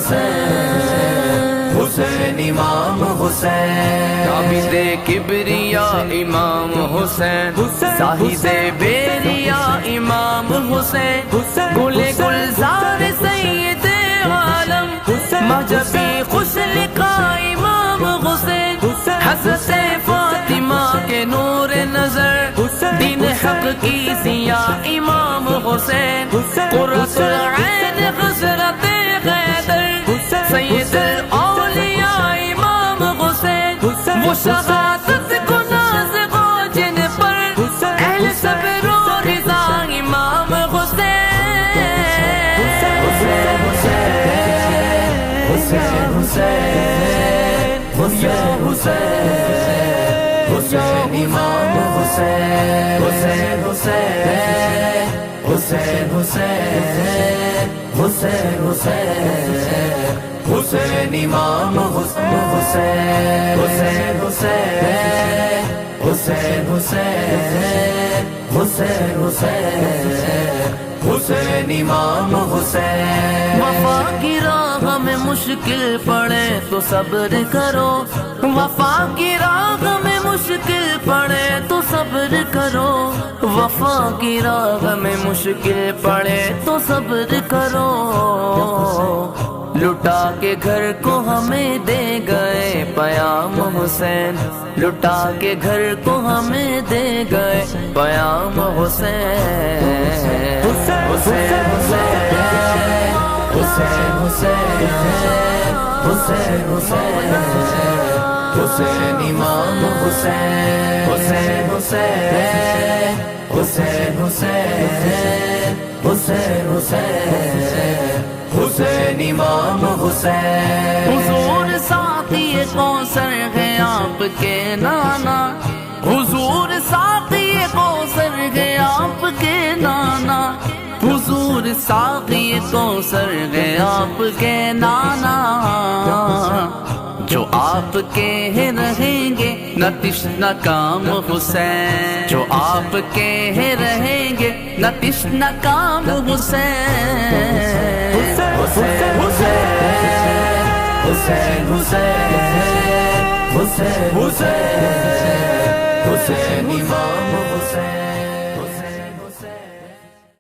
حسین حسین امام حسین عابد کبریا امام حسین زاہد بیریا امام حسین گل گلزار سید عالم مجبی خوش لقا امام حسین حضرت فاطمہ کے نور نظر دین حق کی ضیاء امام حسین قرۃ العین حضرت حیدر سید الاولیاء امام حسین وہ شہادت کو ناز ہو جن پر اہل صبر و رضا امام حسین حسین حسین حسین حسین امام حسین حسین حسین حسین حسین حسین امام حسین حسین حسین حسین حسین حسین امام حسین وفا کی راہ میں مشکل پڑے تو صبر کرو وفا کی راہ میں مشکل پڑے تو صبر کرو وفا کی راہ میں مشکل پڑے تو صبر کرو لٹا کے گھر کو ہمیں دے گئے پیام حسین لٹا کے گھر کو ہمیں دے گئے پیام حسین حسین حسین حسین حسین حسین امام حسین حسین حسین حسین حسین امام حسین حضور ساقی کوثر ہے آپ کے نانا حضور ساقی کوثر ہے آپ کے نانا حضور ساقی کوثر ہے آپ کے نانا جو آپ کے ہیں رہیں گے نہ تشنہ کام حسین جو آپ کے ہیں رہیں گے نہ تشنہ کام حسین حسین حسین حسین حسین حسین امام حسین